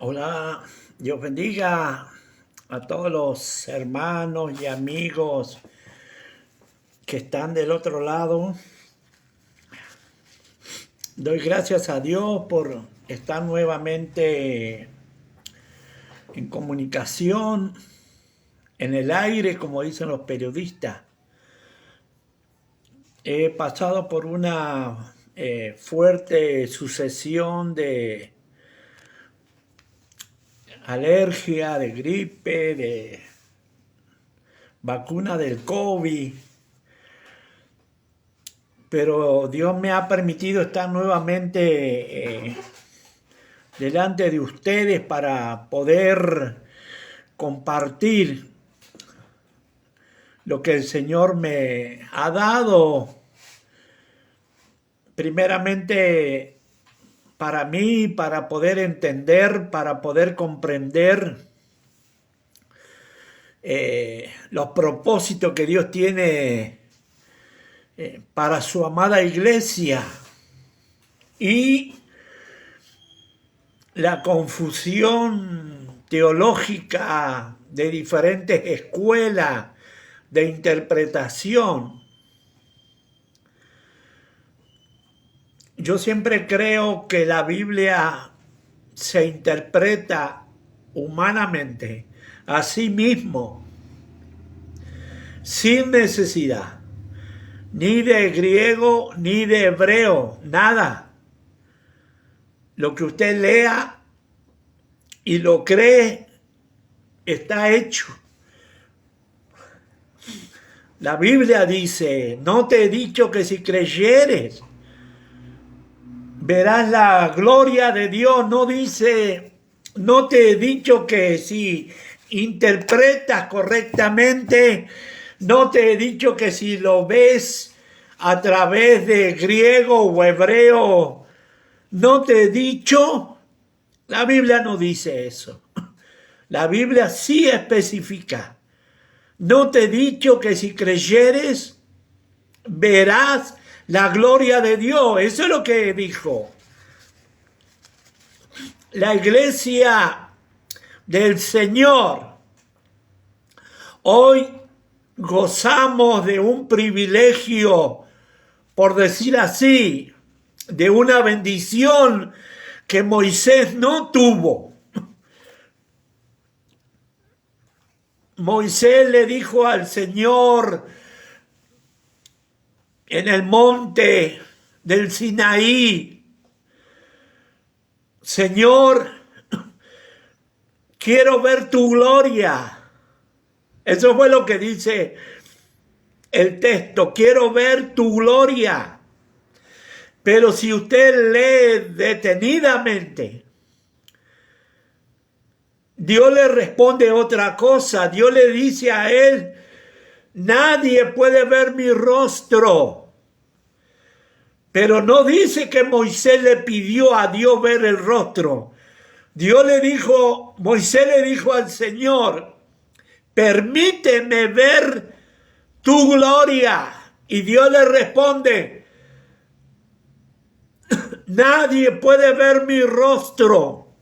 Hola, Dios bendiga a todos los hermanos y amigos que están del otro lado. Doy gracias a Dios por estar nuevamente en comunicación, en el aire, como dicen los periodistas. He pasado por una fuerte sucesión de alergia, de gripe, de vacuna del COVID, pero Dios me ha permitido estar nuevamente delante de ustedes para poder compartir lo que el Señor me ha dado, primeramente para mí, para poder entender, para poder comprender los propósitos que Dios tiene para su amada iglesia y la confusión teológica de diferentes escuelas de interpretación. Yo siempre creo que la Biblia se interpreta humanamente a sí mismo, sin necesidad ni de griego ni de hebreo, nada. Lo que usted lea y lo cree está hecho. La Biblia dice: no te he dicho que si creyeres verás la gloria de Dios. No dice: no te he dicho que si interpretas correctamente, no te he dicho que si lo ves a través de griego o hebreo, no te he dicho. La Biblia no dice eso. La Biblia sí especifica: no te he dicho que si creyeres verás la gloria de Dios. Eso es lo que dijo. La iglesia del Señor hoy gozamos de un privilegio, por decir así, de una bendición que Moisés no tuvo. Moisés le dijo al Señor en el monte del Sinaí: Señor, quiero ver tu gloria. Eso fue lo que dice el texto: quiero ver tu gloria. Pero si usted lee detenidamente, Dios le responde otra cosa. Dios le dice a él: nadie puede ver mi rostro. Pero no dice que Moisés le pidió a Dios ver el rostro. Moisés le dijo al Señor: permíteme ver tu gloria. Y Dios le responde: nadie puede ver mi rostro.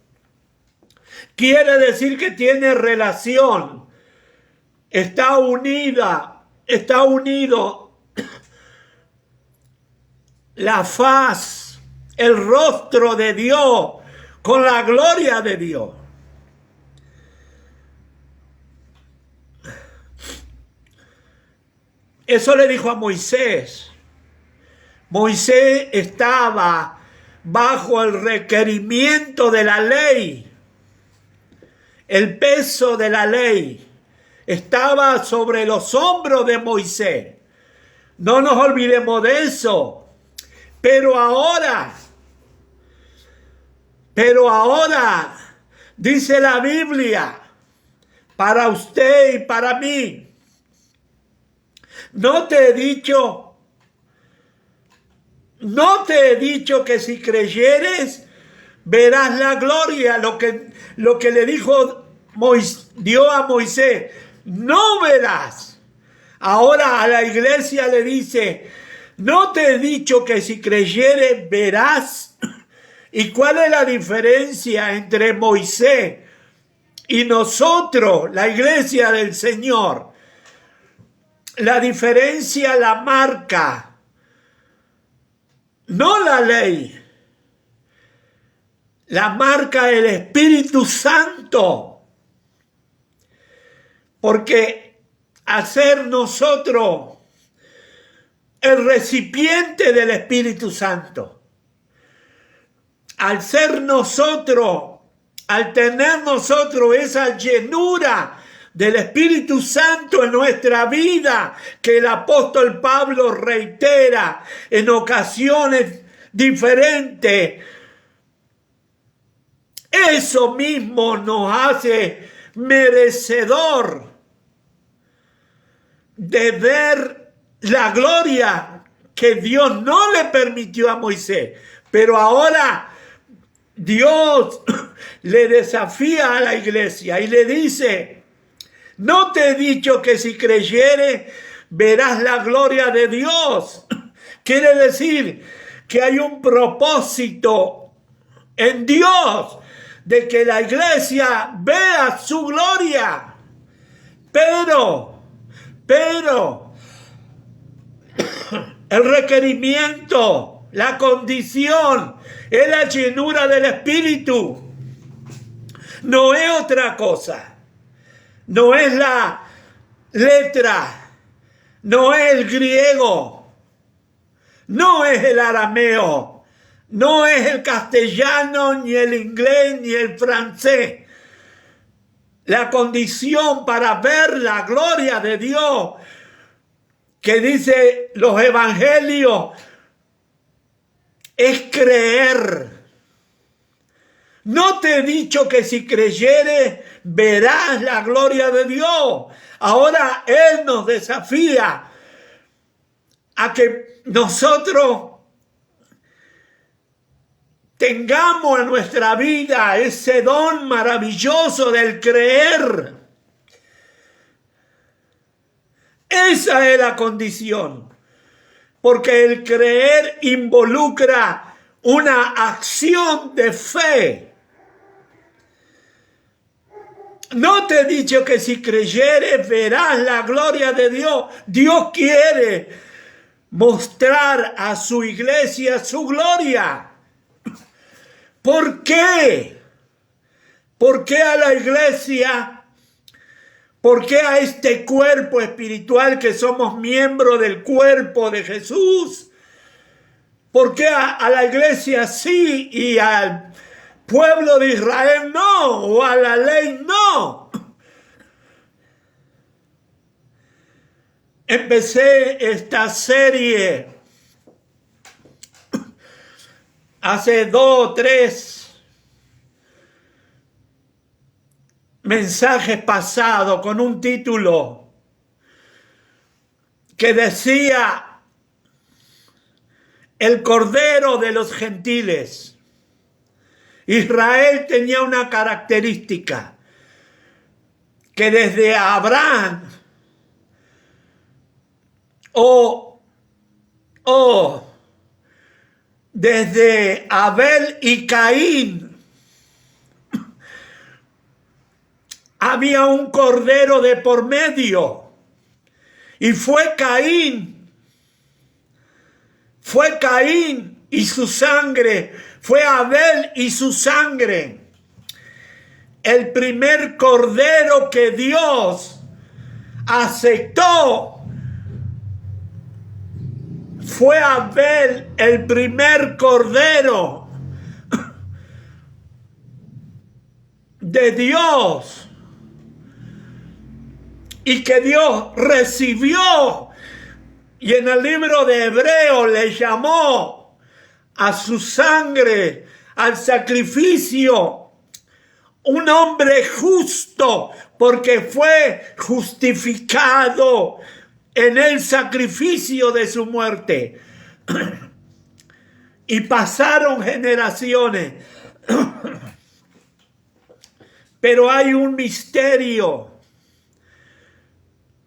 Quiere decir que tiene relación. Está unido la faz, el rostro de Dios con la gloria de Dios. Eso le dijo a Moisés. Moisés estaba bajo el requerimiento de la ley. El peso de la ley estaba sobre los hombros de Moisés. No nos olvidemos de eso. Pero ahora, dice la Biblia, para usted y para mí: no te he dicho que si creyeres verás la gloria. Lo que le dijo Dios a Moisés: no verás. Ahora a la iglesia le dice: no te he dicho que si creyeres verás ¿Y cuál es la diferencia entre Moisés y nosotros, la iglesia del Señor? La diferencia la marca, no la ley, la marca el Espíritu Santo. Porque al ser nosotros el recipiente del Espíritu Santo, al ser nosotros, al tener nosotros esa llenura del Espíritu Santo en nuestra vida, que el apóstol Pablo reitera en ocasiones diferentes, eso mismo nos hace merecedor de ver la gloria que Dios no le permitió a Moisés, pero ahora Dios le desafía a la iglesia y le dice: ¿no te he dicho que si creyeres verás la gloria de Dios? Quiere decir que hay un propósito en Dios de que la iglesia vea su gloria. Pero el requerimiento, la condición, es la llenura del Espíritu. No es otra cosa. No es la letra. No es el griego. No es el arameo. No es el castellano, ni el inglés, ni el francés. La condición para ver la gloria de Dios, que dice los evangelios, es creer. No te he dicho que si creyeres verás la gloria de Dios. Ahora Él nos desafía a que nosotros tengamos en nuestra vida ese don maravilloso del creer. Esa es la condición. Porque el creer involucra una acción de fe. No te he dicho que si creyeres verás la gloria de Dios. Dios quiere mostrar a su iglesia su gloria. ¿Por qué? ¿Por qué a la iglesia? ¿Por qué a este cuerpo espiritual que somos miembros del cuerpo de Jesús? ¿Por qué a la iglesia sí y al pueblo de Israel no? ¿O a la ley no? Empecé esta serie hace 2 o 3 mensajes pasados con un título que decía: el Cordero de los Gentiles. Israel tenía una característica, que desde Abraham desde Abel y Caín había un cordero de por medio, y fue Caín y su sangre, fue Abel y su sangre. El primer cordero que Dios aceptó fue Abel, el primer cordero de Dios, y que Dios recibió, y en el libro de Hebreos le llamó a su sangre, al sacrificio, un hombre justo, porque fue justificado en el sacrificio de su muerte. Y pasaron generaciones. Pero hay un misterio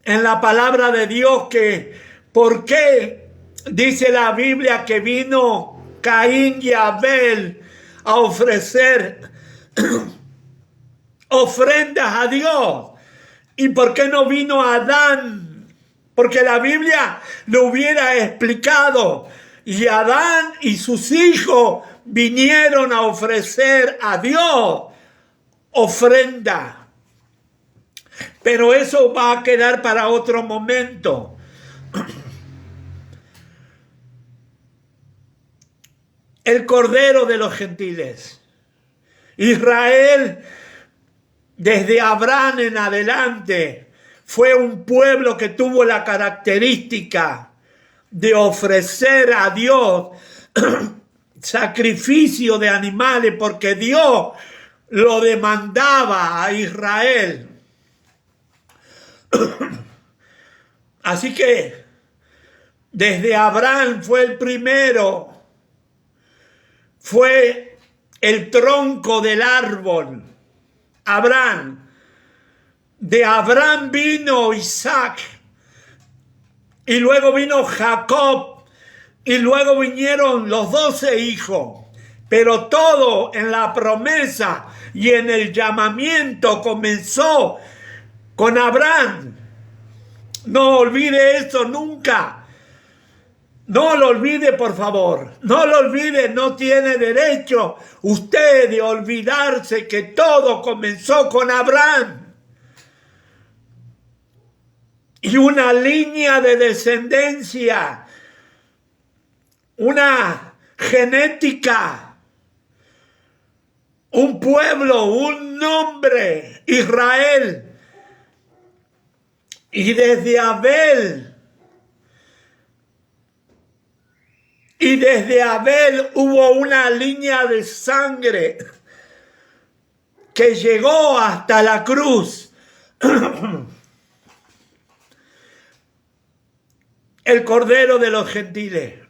en la palabra de Dios, que ¿por qué dice la Biblia que vino Caín y Abel a ofrecer ofrendas a Dios. ¿Y por qué no vino Adán? Porque la Biblia lo hubiera explicado. Y Adán y sus hijos vinieron a ofrecer a Dios ofrenda. Pero eso va a quedar para otro momento. El Cordero de los Gentiles. Israel, desde Abraham en adelante, fue un pueblo que tuvo la característica de ofrecer a Dios sacrificio de animales, porque Dios lo demandaba a Israel. Así que desde Abraham fue el primero, fue el tronco del árbol, Abraham. De Abraham vino Isaac, y luego vino Jacob, y luego vinieron los 12 hijos. Pero todo en la promesa y en el llamamiento comenzó con Abraham. No olvide eso nunca. No lo olvide, por favor. No lo olvide, no tiene derecho usted de olvidarse que todo comenzó con Abraham. Y una línea de descendencia, una genética, un pueblo, un nombre, Israel. Y desde Abel hubo una línea de sangre que llegó hasta la cruz. El Cordero de los Gentiles.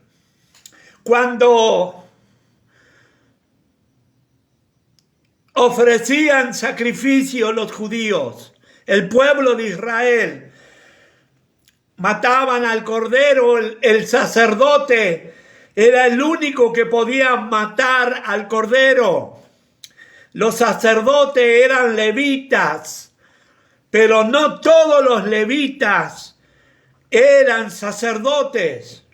Cuando ofrecían sacrificio los judíos, el pueblo de Israel, mataban al Cordero, el sacerdote era el único que podía matar al Cordero. Los sacerdotes eran levitas, pero no todos los levitas eran sacerdotes.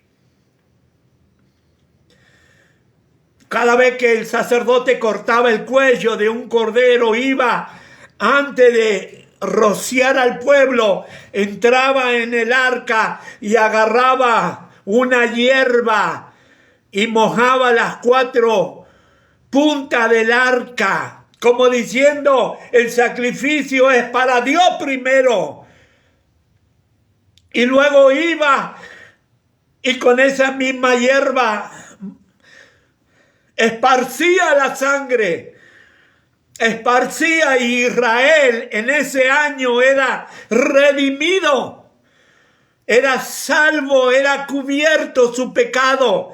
Cada vez que el sacerdote cortaba el cuello de un cordero, iba antes de rociar al pueblo, entraba en el arca y agarraba una hierba y mojaba las 4 puntas del arca, como diciendo, el sacrificio es para Dios primero. Y luego iba y con esa misma hierba esparcía la sangre, esparcía, y Israel en ese año era redimido, era salvo, era cubierto su pecado.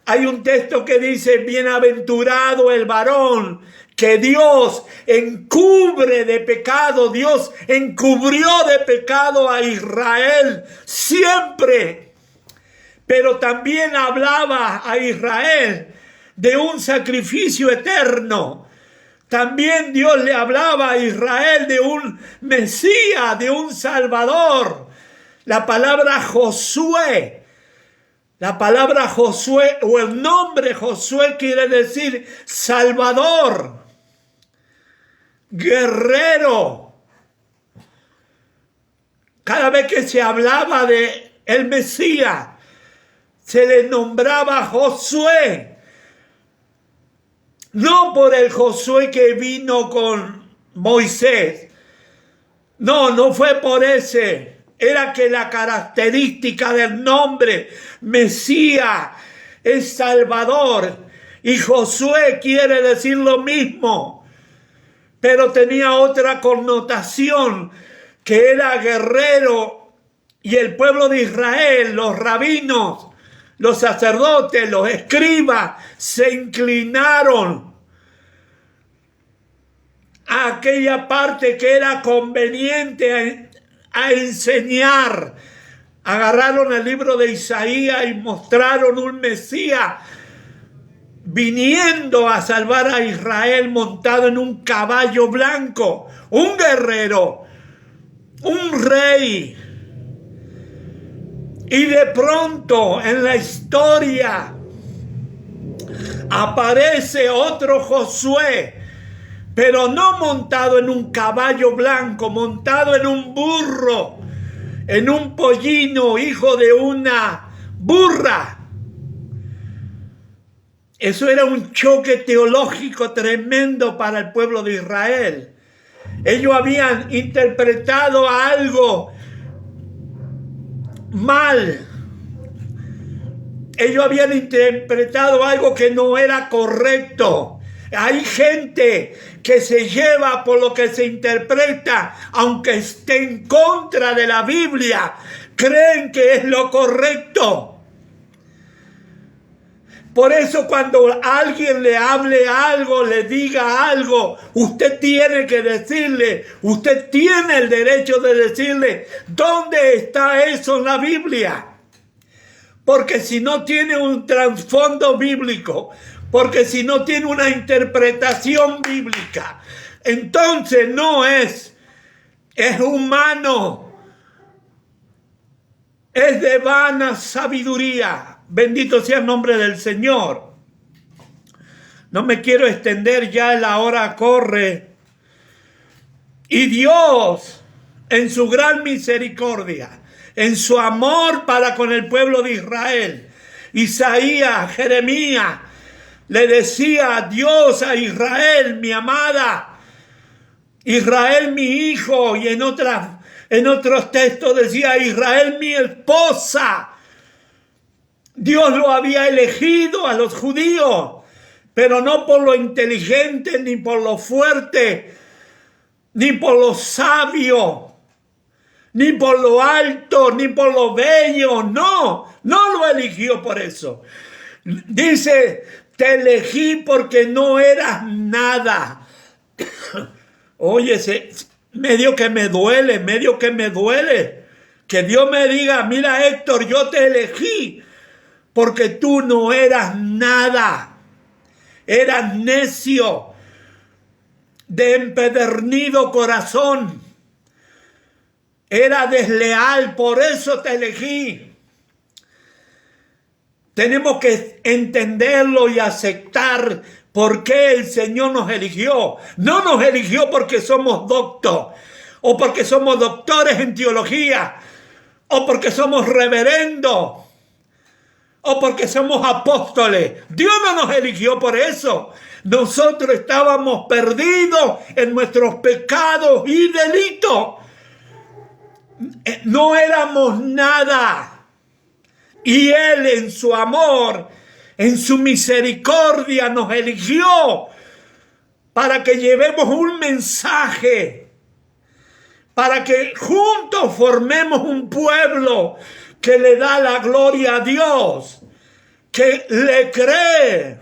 Hay un texto que dice, bienaventurado el varón que Dios encubre de pecado. Dios encubrió de pecado a Israel siempre, pero también hablaba a Israel de un sacrificio eterno. También Dios le hablaba a Israel de un Mesías, de un Salvador. La palabra Josué o el nombre Josué quiere decir Salvador, guerrero. Cada vez que se hablaba de el Mesías, se le nombraba Josué. No por el Josué que vino con Moisés. No fue por ese. Era que la característica del nombre Mesías es Salvador. Y Josué quiere decir lo mismo. Pero tenía otra connotación, que era guerrero. Y el pueblo de Israel, los rabinos, los sacerdotes, los escribas, se inclinaron a aquella parte que era conveniente a enseñar. Agarraron el libro de Isaías y mostraron un Mesías viniendo a salvar a Israel montado en un caballo blanco, un guerrero, un rey. Y de pronto en la historia aparece otro Josué, pero no montado en un caballo blanco, montado en un burro, en un pollino, hijo de una burra. Eso era un choque teológico tremendo para el pueblo de Israel. Ellos habían interpretado algo mal. Ellos habían interpretado algo que no era correcto. Hay gente que se lleva por lo que se interpreta, aunque esté en contra de la Biblia, creen que es lo correcto. Por eso cuando alguien le hable algo, le diga algo, usted tiene que decirle, usted tiene el derecho de decirle, ¿dónde está eso en la Biblia? Porque si no tiene un trasfondo bíblico, porque si no tiene una interpretación bíblica, entonces no es humano, es de vana sabiduría. Bendito sea el nombre del Señor. No me quiero extender, ya la hora corre. Y Dios, en su gran misericordia, en su amor para con el pueblo de Israel, Isaías, Jeremías, le decía Dios a Israel, mi amada, Israel, mi hijo, y en otros textos decía Israel, mi esposa. Dios lo había elegido a los judíos, pero no por lo inteligente, ni por lo fuerte, ni por lo sabio, ni por lo alto, ni por lo bello. No lo eligió por eso. Dice, te elegí porque no eras nada. Oye, medio que me duele, que Dios me diga, mira Héctor, yo te elegí porque tú no eras nada, eras necio, de empedernido corazón, era desleal, por eso te elegí. Tenemos que entenderlo y aceptar por qué el Señor nos eligió. No nos eligió porque somos doctos, o porque somos doctores en teología, o porque somos reverendos, o porque somos apóstoles. Dios no nos eligió por eso. Nosotros estábamos perdidos en nuestros pecados y delitos. No éramos nada. Y Él en su amor, en su misericordia nos eligió para que llevemos un mensaje, para que juntos formemos un pueblo que le da la gloria a Dios, que le cree.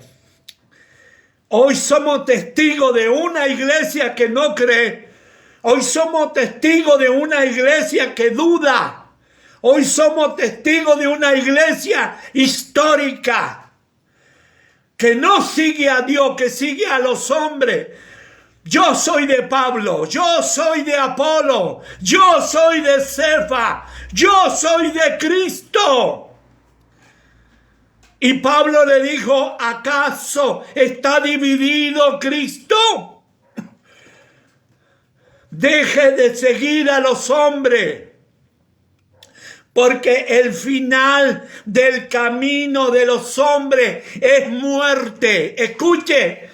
Hoy somos testigos de una iglesia que no cree. Hoy somos testigos de una iglesia que duda. Hoy somos testigos de una iglesia histórica que no sigue a Dios, que sigue a los hombres. Yo soy de Pablo, yo soy de Apolo, yo soy de Cefa, yo soy de Cristo. Y Pablo le dijo, ¿acaso está dividido Cristo? Deje de seguir a los hombres, porque el final del camino de los hombres es muerte. Escuche,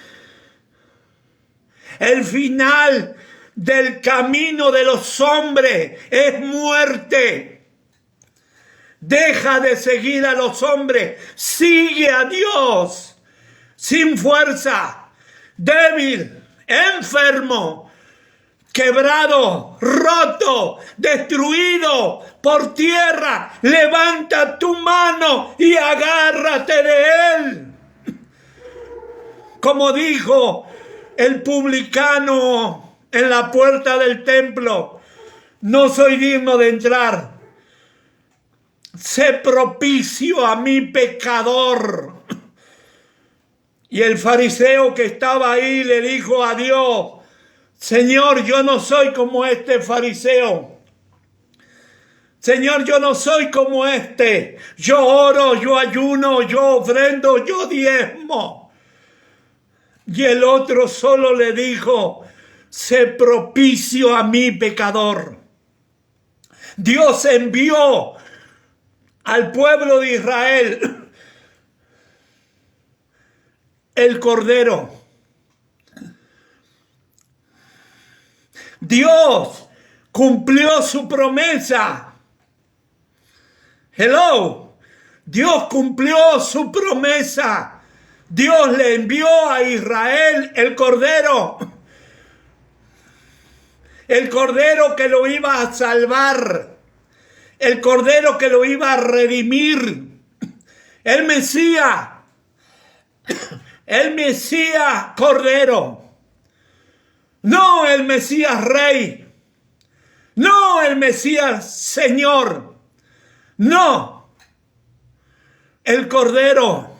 el final del camino de los hombres es muerte. Deja de seguir a los hombres, sigue a Dios, sin fuerza, débil, enfermo, quebrado, roto, destruido por tierra. Levanta tu mano y agárrate de Él. Como dijo el publicano en la puerta del templo, no soy digno de entrar. Sé propicio a mi pecador. Y el fariseo que estaba ahí le dijo a Dios: Señor, yo no soy como este fariseo. Señor, yo no soy como este. Yo oro, yo ayuno, yo ofrendo, yo diezmo. Y el otro solo le dijo: sé propicio a mi pecador. Dios envió al pueblo de Israel el Cordero. Dios cumplió su promesa. Hello. Dios cumplió su promesa. Dios le envió a Israel el Cordero. El Cordero que lo iba a salvar. El Cordero que lo iba a redimir. El Mesías. El Mesías Cordero. No el Mesías Rey. No el Mesías Señor. No. El Cordero.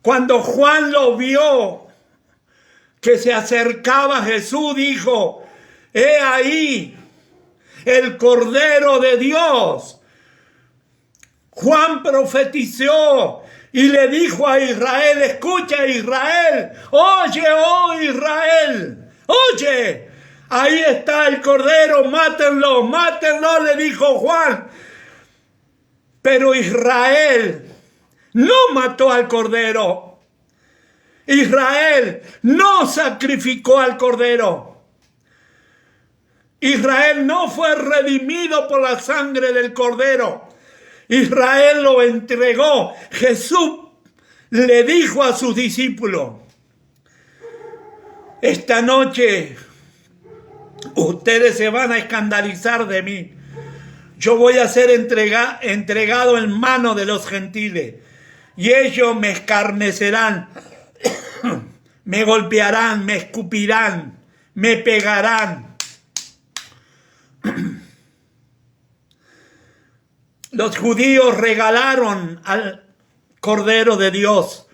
Cuando Juan lo vio que se acercaba a Jesús, dijo: he ahí el Cordero de Dios. Juan profetizó y le dijo a Israel: escucha, Israel, oye, oh Israel, oye, ahí está el Cordero, mátenlo, mátenlo, le dijo Juan. Pero Israel no mató al Cordero. Israel no sacrificó al Cordero. Israel no fue redimido por la sangre del Cordero. Israel lo entregó. Jesús le dijo a sus discípulos: esta noche ustedes se van a escandalizar de mí. Yo voy a ser entregado en manos de los gentiles. Y ellos me escarnecerán, me golpearán, me escupirán, me pegarán. Los judíos regalaron al Cordero de Dios.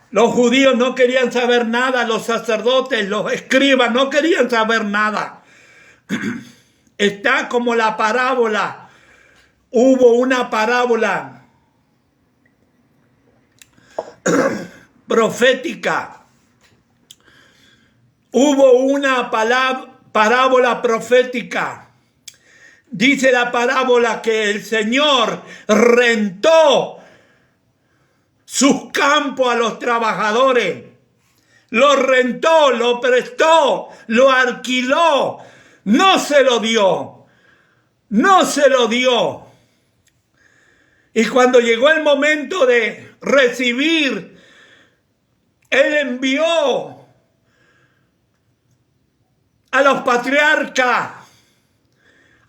Los judíos no querían saber nada, los sacerdotes, los escribas no querían saber nada. Está como la parábola. Hubo una parábola profética. Hubo una parábola profética. Dice la parábola que el Señor rentó sus campos a los trabajadores. Lo rentó, lo prestó, lo alquiló. No se lo dio. No se lo dio. Y cuando llegó el momento de recibir, Él envió a los patriarcas,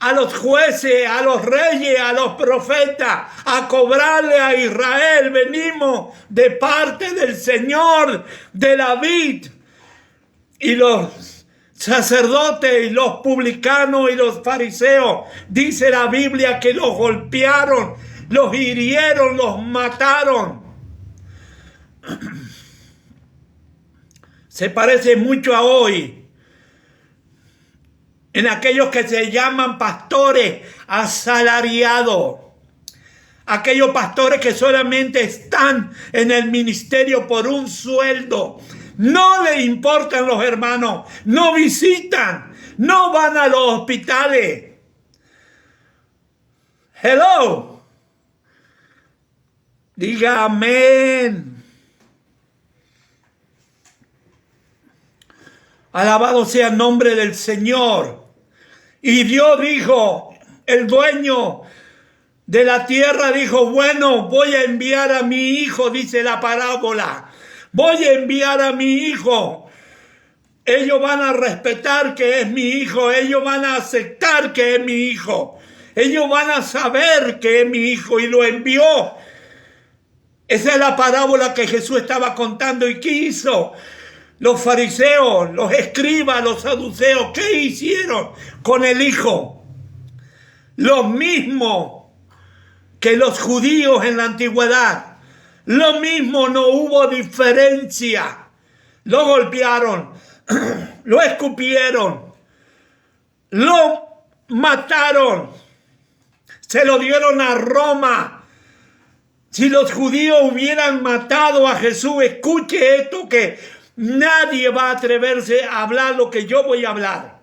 a los jueces, a los reyes, a los profetas, a cobrarle a Israel. Venimos de parte del Señor, de David. Y los sacerdotes y los publicanos y los fariseos, dice la Biblia que los golpearon, los hirieron, los mataron. Se parece mucho a hoy. En aquellos que se llaman pastores asalariados. Aquellos pastores que solamente están en el ministerio por un sueldo. No le importan los hermanos. No visitan. No van a los hospitales. Hello. Diga amén. Alabado sea el nombre del Señor. Y Dios dijo, el dueño de la tierra dijo: bueno, voy a enviar a mi hijo, dice la parábola. Voy a enviar a mi hijo. Ellos van a respetar que es mi hijo. Ellos van a aceptar que es mi hijo. Ellos van a saber que es mi hijo. Y lo envió. Esa es la parábola que Jesús estaba contando. ¿Y qué hizo? Los fariseos, los escribas, los saduceos, ¿qué hicieron con el hijo? Lo mismo que los judíos en la antigüedad. Lo mismo, no hubo diferencia. Lo golpearon, lo escupieron, lo mataron, se lo dieron a Roma. Si los judíos hubieran matado a Jesús, escuche esto, que nadie va a atreverse a hablar lo que yo voy a hablar.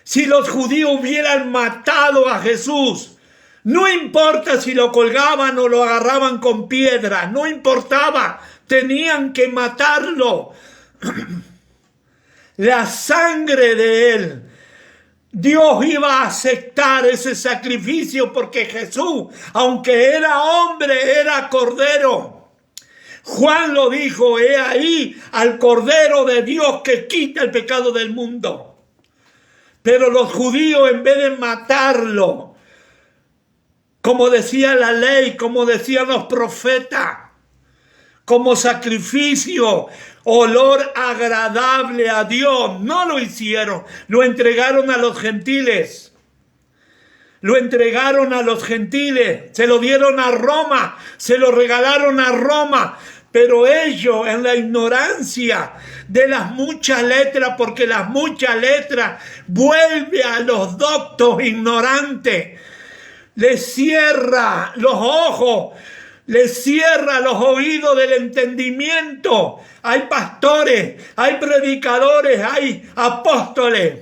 Si los judíos hubieran matado a Jesús, no importa si lo colgaban o lo agarraban con piedra, no importaba, tenían que matarlo. La sangre de él, Dios iba a aceptar ese sacrificio porque Jesús, aunque era hombre, era cordero. Juan lo dijo, he ahí al Cordero de Dios que quita el pecado del mundo. Pero los judíos, en vez de matarlo, como decía la ley, como decían los profetas, como sacrificio, olor agradable a Dios, no lo hicieron, lo entregaron a los gentiles. Lo entregaron a los gentiles, se lo dieron a Roma, se lo regalaron a Roma, pero ellos en la ignorancia de las muchas letras, porque las muchas letras vuelve a los doctos ignorantes, les cierra los ojos, les cierra los oídos del entendimiento. Hay pastores, hay predicadores, hay apóstoles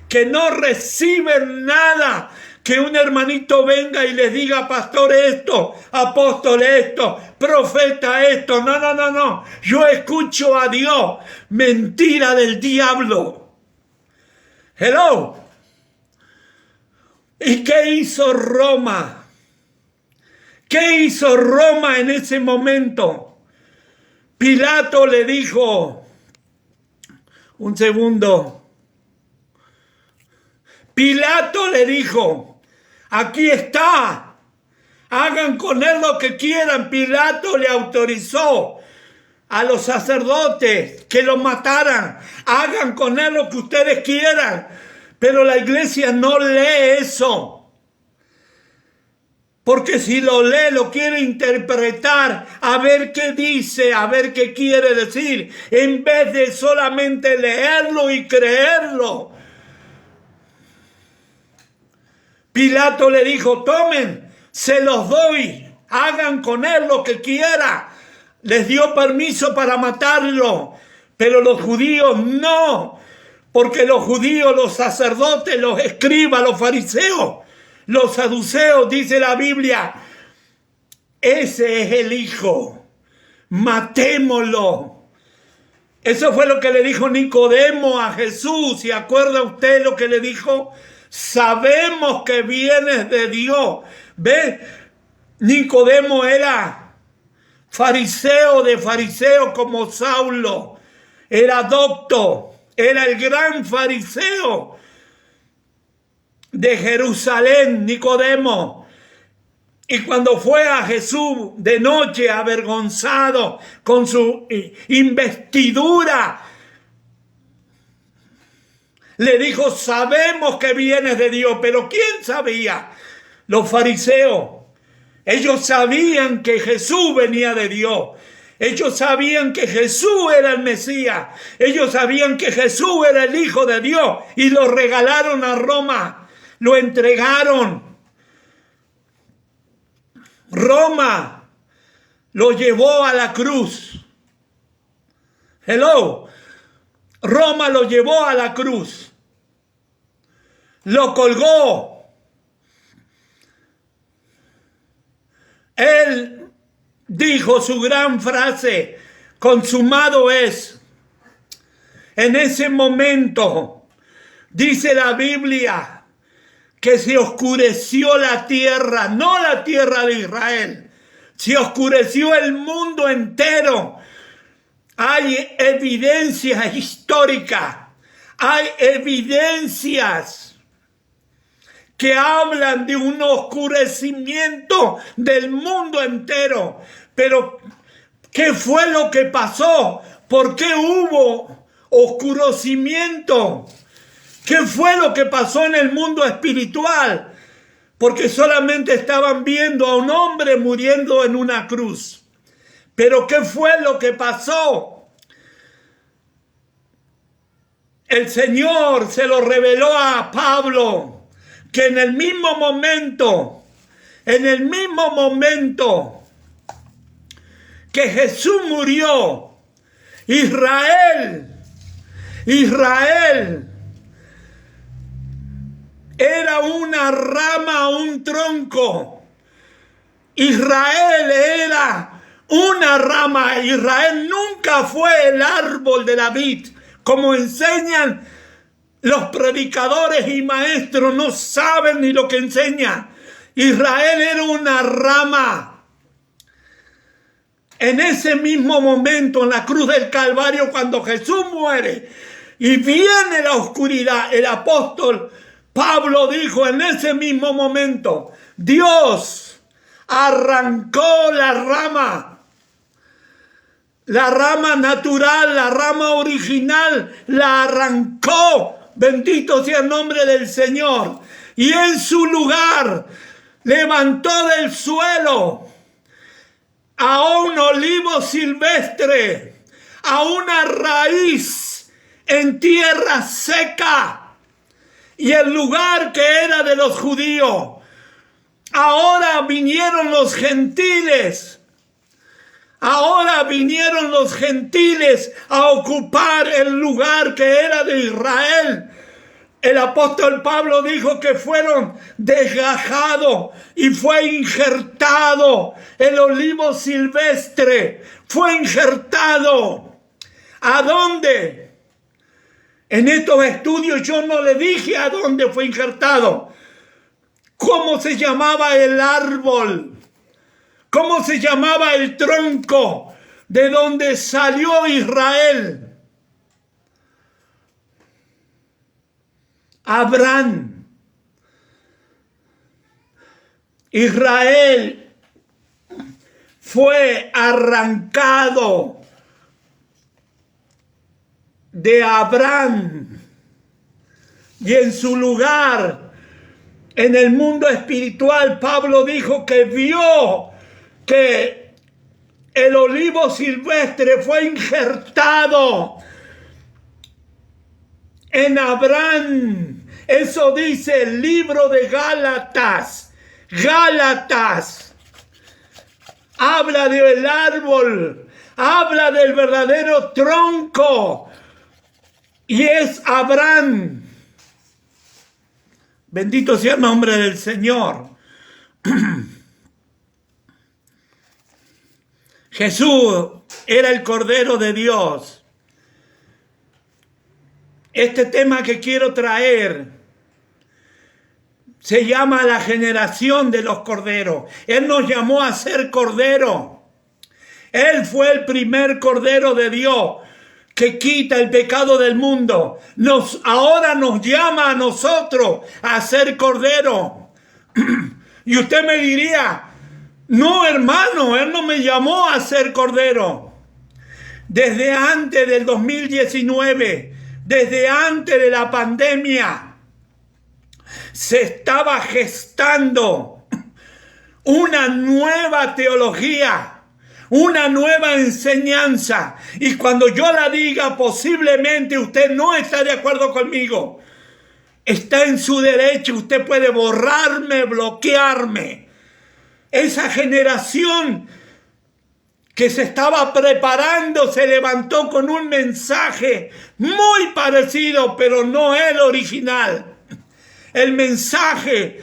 que no reciben nada. Que un hermanito venga y les diga, pastor esto, apóstol esto, profeta esto. No. Yo escucho a Dios. Mentira del diablo. Hello. ¿Y qué hizo Roma? ¿Qué hizo Roma en ese momento? Pilato le dijo, un segundo. Pilato le dijo, aquí está, hagan con él lo que quieran. Pilato le autorizó a los sacerdotes que lo mataran. Hagan con él lo que ustedes quieran. Pero la iglesia no lee eso. Porque si lo lee, lo quiere interpretar, a ver qué dice, a ver qué quiere decir, en vez de solamente leerlo y creerlo. Pilato le dijo, tomen, se los doy, hagan con él lo que quiera. Les dio permiso para matarlo, pero los judíos no, porque los judíos, los sacerdotes, los escribas, los fariseos, los saduceos, dice la Biblia, ese es el Hijo, matémoslo. Eso fue lo que le dijo Nicodemo a Jesús. ¿Se acuerda usted lo que le dijo? Sabemos que vienes de Dios. ¿Ve? Nicodemo era fariseo de fariseos como Saulo. Era docto. Era el gran fariseo de Jerusalén, Nicodemo. Y cuando fue a Jesús de noche avergonzado con su investidura, le dijo, sabemos que vienes de Dios. Pero ¿quién sabía? Los fariseos. Ellos sabían que Jesús venía de Dios. Ellos sabían que Jesús era el Mesías. Ellos sabían que Jesús era el Hijo de Dios. Y lo regalaron a Roma. Lo entregaron. Roma lo llevó a la cruz. Hello. Roma lo llevó a la cruz. Lo colgó. Él dijo su gran frase, consumado es. En ese momento, dice la Biblia, que se oscureció la tierra, no la tierra de Israel, se oscureció el mundo entero. Hay evidencias históricas, hay evidencias que hablan de un oscurecimiento del mundo entero. Pero, ¿qué fue lo que pasó? ¿Por qué hubo oscurecimiento? ¿Qué fue lo que pasó en el mundo espiritual? Porque solamente estaban viendo a un hombre muriendo en una cruz. Pero ¿qué fue lo que pasó? El Señor se lo reveló a Pablo, que en el mismo momento que Jesús murió, Israel era una rama, un tronco. Israel era una rama. Israel nunca fue el árbol de la vid, como enseñan los predicadores y maestros. No saben ni lo que enseñan. Israel era una rama. En ese mismo momento, en la cruz del Calvario, cuando Jesús muere y viene la oscuridad, el apóstol Pablo dijo, en ese mismo momento, Dios arrancó la rama natural, la rama original, la arrancó. Bendito sea el nombre del Señor. Y en su lugar levantó del suelo a un olivo silvestre, a una raíz en tierra seca. Y el lugar que era de los judíos, ahora vinieron los gentiles. Ahora vinieron los gentiles a ocupar el lugar que era de Israel. El apóstol Pablo dijo que fueron desgajados y fue injertado el olivo silvestre. Fue injertado. ¿A dónde? En estos estudios yo no le dije a dónde fue injertado. ¿Cómo se llamaba el árbol? ¿Cómo se llamaba el tronco de donde salió Israel? Abraham. Israel fue arrancado de Abraham y en su lugar, en el mundo espiritual, Pablo dijo que vio que el olivo silvestre fue injertado en Abraham. Eso dice el libro de Gálatas. Gálatas habla del árbol, habla del verdadero tronco, y es Abraham. Bendito sea el nombre del Señor. Jesús era el Cordero de Dios. Este tema que quiero traer se llama la generación de los corderos. Él nos llamó a ser cordero. Él fue el primer Cordero de Dios que quita el pecado del mundo. Ahora nos llama a nosotros a ser cordero. Y usted me diría, no, hermano, Él no me llamó a ser cordero. Desde antes del 2019, desde antes de la pandemia, se estaba gestando una nueva teología, una nueva enseñanza. Y cuando yo la diga, posiblemente usted no está de acuerdo conmigo. Está en su derecho, usted puede borrarme, bloquearme. Esa generación que se estaba preparando se levantó con un mensaje muy parecido, pero no el original. El mensaje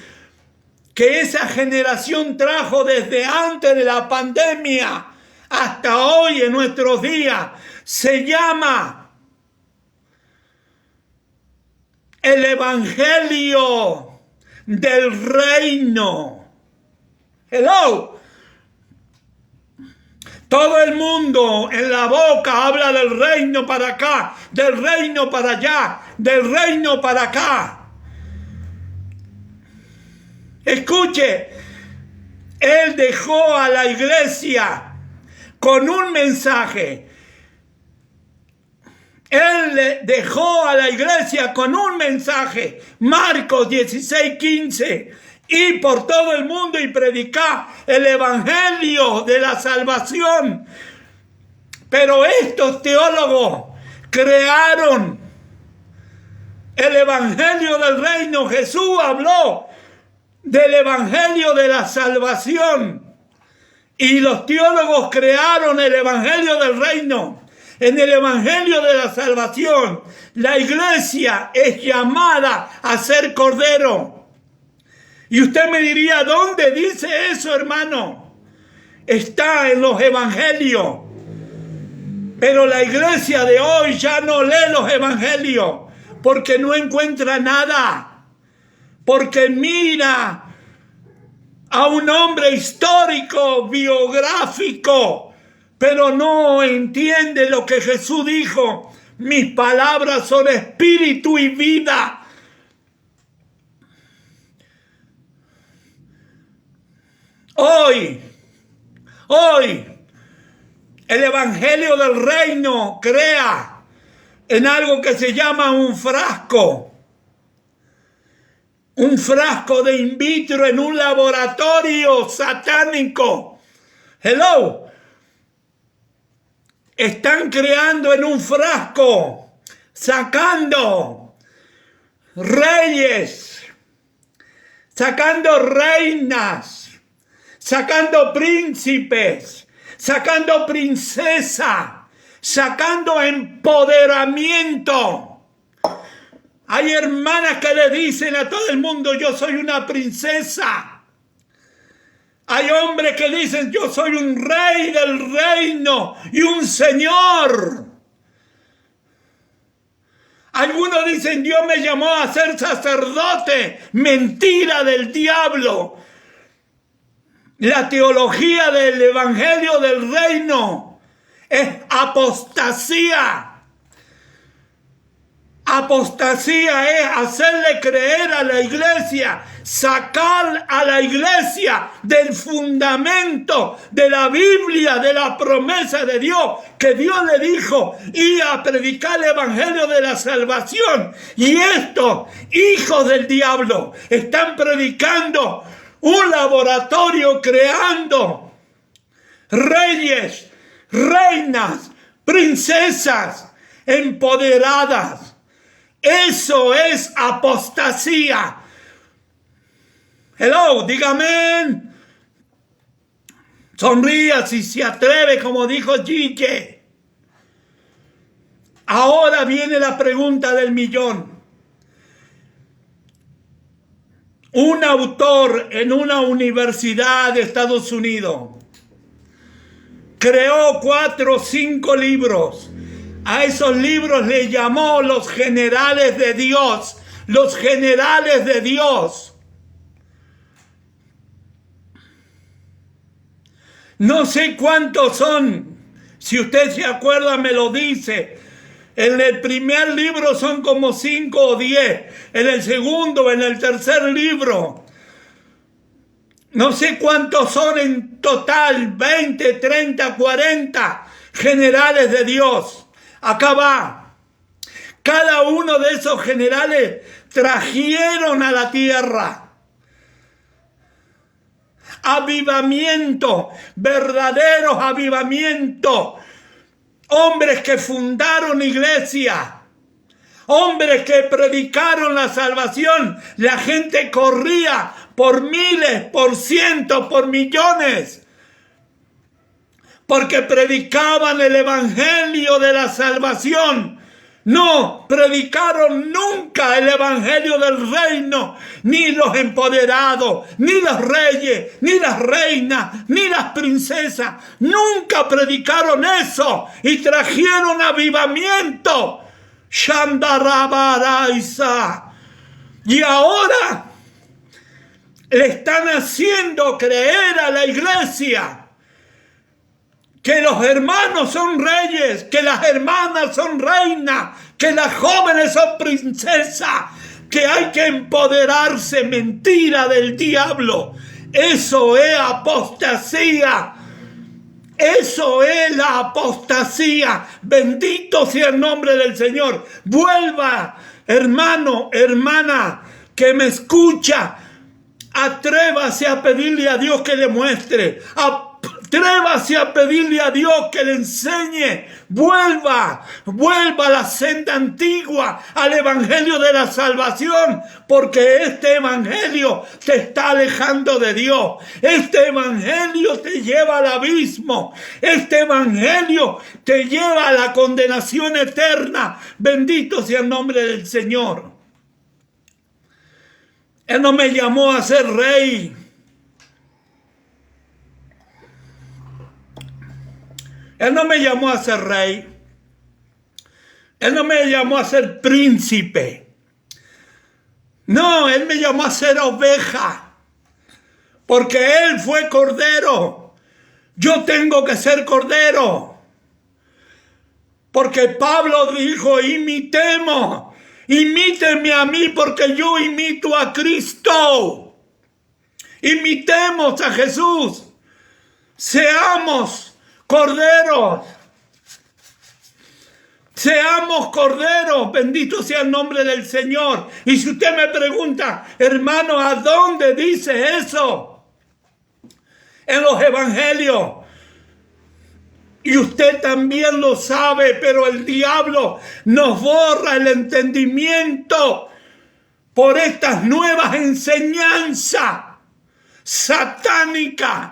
que esa generación trajo desde antes de la pandemia hasta hoy en nuestros días se llama el Evangelio del Reino. Hello. Todo el mundo en la boca habla del reino para acá, del reino para allá, del reino para acá. Escuche, Él dejó a la iglesia con un mensaje. Él dejó a la iglesia con un mensaje. Marcos 16:15. y por todo el mundo y predicar el evangelio de la salvación. Pero estos teólogos crearon el evangelio del reino. Jesús habló del evangelio de la salvación y los teólogos crearon el evangelio del reino. En el evangelio de la salvación, la iglesia es llamada a ser cordero. Y usted me diría, ¿dónde dice eso, hermano? Está en los evangelios. Pero la iglesia de hoy ya no lee los evangelios porque no encuentra nada. Porque mira a un hombre histórico, biográfico, pero no entiende lo que Jesús dijo. Mis palabras son espíritu y vida. Hoy, el evangelio del reino crea en algo que se llama un frasco de in vitro en un laboratorio satánico. Hello. Están creando en un frasco, sacando reyes, sacando reinas, sacando príncipes, sacando princesa, sacando empoderamiento. Hay hermanas que le dicen a todo el mundo, yo soy una princesa. Hay hombres que dicen, yo soy un rey del reino y un señor. Algunos dicen, Dios me llamó a ser sacerdote. Mentira del diablo. La teología del evangelio del reino es apostasía. Apostasía es hacerle creer a la iglesia, sacar a la iglesia del fundamento de la Biblia, de la promesa de Dios, que Dios le dijo, y a predicar el evangelio de la salvación. Y estos hijos del diablo están predicando un laboratorio, creando reyes, reinas, princesas empoderadas. Eso es apostasía. Hello, dígame. Sonría si se atreve, como dijo Gille. Ahora viene la pregunta del millón. Un autor en una universidad de Estados Unidos creó 4 o 5 libros. A esos libros le llamó los generales de Dios. Los generales de Dios. No sé cuántos son. Si usted se acuerda, me lo dice. En el primer libro son como 5 o 10. En el segundo, en el tercer libro. No sé cuántos son en total. 20, 30, 40 generales de Dios. Acá va. Cada uno de esos generales trajeron a la tierra avivamiento, verdaderos avivamientos. Hombres que fundaron iglesia, hombres que predicaron la salvación. La gente corría por miles, por cientos, por millones, porque predicaban el evangelio de la salvación. No predicaron nunca el evangelio del reino, ni los empoderados, ni los reyes, ni las reinas, ni las princesas. Nunca predicaron eso y trajeron avivamiento. Shandarabaraisa. Y ahora le están haciendo creer a la iglesia que los hermanos son reyes, que las hermanas son reinas, que las jóvenes son princesas, que hay que empoderarse. Mentira del diablo. Eso es apostasía. Eso es la apostasía. Bendito sea el nombre del Señor. Vuelva, hermano, hermana, que me escucha. Atrévase a pedirle a Dios que le muestre. Atrévase a pedirle a Dios que le enseñe. Vuelva a la senda antigua, al evangelio de la salvación, porque este evangelio te está alejando de Dios. Este evangelio te lleva al abismo. Este evangelio te lleva a la condenación eterna. Bendito sea el nombre del Señor. Él no me llamó a ser rey. Él no me llamó a ser rey. Él no me llamó a ser príncipe. No, Él me llamó a ser oveja. Porque Él fue cordero. Yo tengo que ser cordero. Porque Pablo dijo, imitemos. Imítenme a mí porque yo imito a Cristo. Imitemos a Jesús. Seamos corderos. Seamos corderos. Bendito sea el nombre del Señor. Y si usted me pregunta, hermano, ¿a dónde dice eso? En los evangelios. Y usted también lo sabe, pero el diablo nos borra el entendimiento por estas nuevas enseñanzas satánicas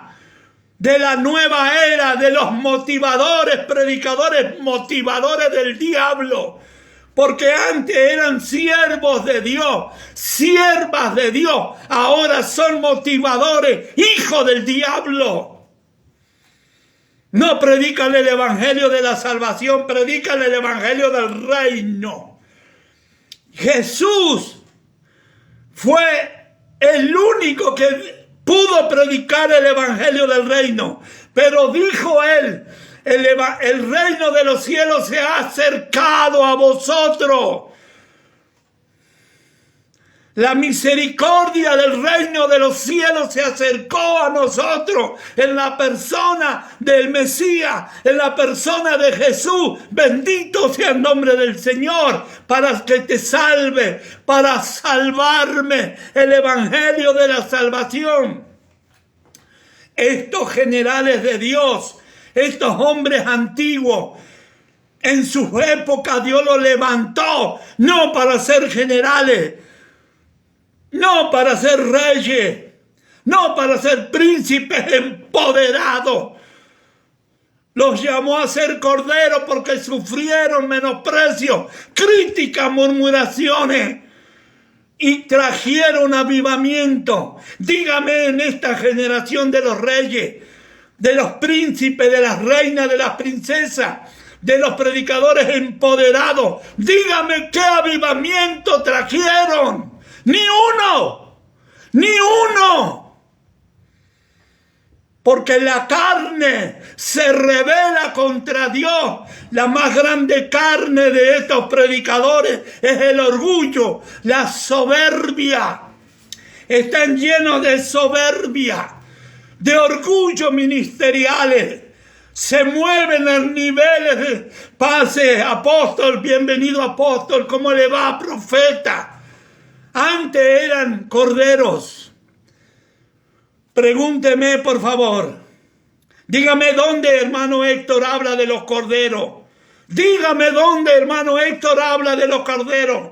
de la nueva era, de los motivadores, predicadores motivadores del diablo. Porque antes eran siervos de Dios, siervas de Dios, ahora son motivadores, hijos del diablo. No predican el evangelio de la salvación, predican el evangelio del reino. Jesús fue el único que pudo predicar el evangelio del reino. Pero dijo él, el reino de los cielos se ha acercado a vosotros. La misericordia del reino de los cielos se acercó a nosotros en la persona del Mesías, en la persona de Jesús. Bendito sea el nombre del Señor para que te salve, para salvarme, el evangelio de la salvación. Estos generales de Dios, estos hombres antiguos, en su época Dios los levantó, no para ser generales, no para ser reyes, no para ser príncipes empoderados. Los llamó a ser corderos porque sufrieron menosprecio, críticas, murmuraciones y trajeron avivamiento. Dígame en esta generación de los reyes, de los príncipes, de las reinas, de las princesas, de los predicadores empoderados, dígame qué avivamiento trajeron. Ni uno, ni uno. Porque la carne se rebela contra Dios. La más grande carne de estos predicadores es el orgullo, la soberbia. Están llenos de soberbia, de orgullo ministeriales. Se mueven en niveles de pase, apóstol, bienvenido apóstol, ¿cómo le va, profeta? Antes eran corderos. Pregúnteme, por favor. Dígame dónde, hermano Héctor, habla de los corderos. Dígame dónde, hermano Héctor, habla de los corderos.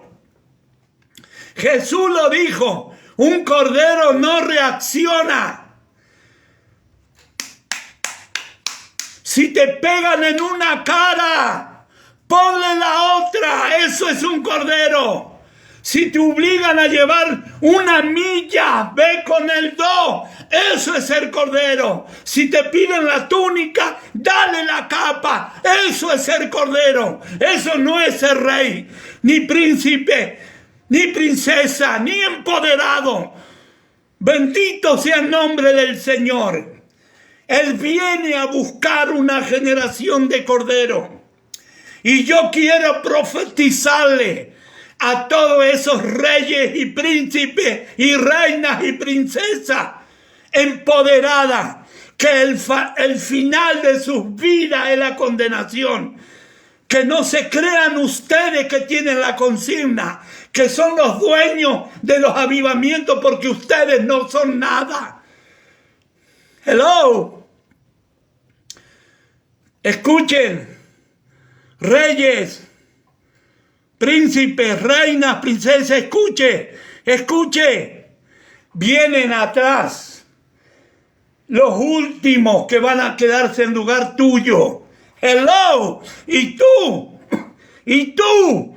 Jesús lo dijo. Un cordero no reacciona. Si te pegan en una cara, ponle la otra. Eso es un cordero. Si te obligan a llevar una milla, ve con el 2. Eso es ser cordero. Si te piden la túnica, dale la capa. Eso es ser cordero. Eso no es ser rey, ni príncipe, ni princesa, ni empoderado. Bendito sea el nombre del Señor. Él viene a buscar una generación de cordero. Y yo quiero profetizarle a todos esos reyes y príncipes y reinas y princesas empoderadas, que el final de sus vidas es la condenación. Que no se crean ustedes que tienen la consigna, que son los dueños de los avivamientos, porque ustedes no son nada. Hello. Escuchen, reyes, príncipes, reinas, princesas, escuche. Vienen atrás los últimos que van a quedarse en lugar tuyo. Hello, y tú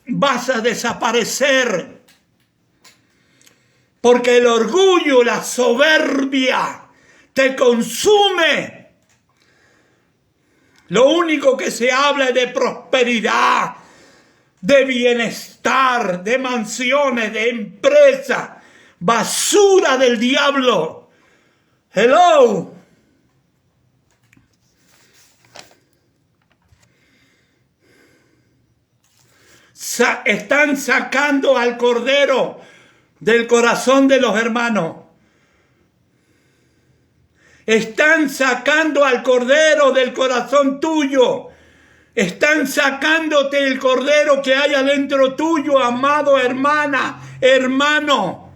vas a desaparecer, porque el orgullo, la soberbia te consume. Lo único que se habla es de prosperidad, de bienestar, de mansiones, de empresas, basura del diablo. Hello. Están sacando al cordero del corazón de los hermanos. Están sacando al cordero del corazón tuyo. Están sacándote el cordero que hay adentro tuyo, amado hermana, hermano.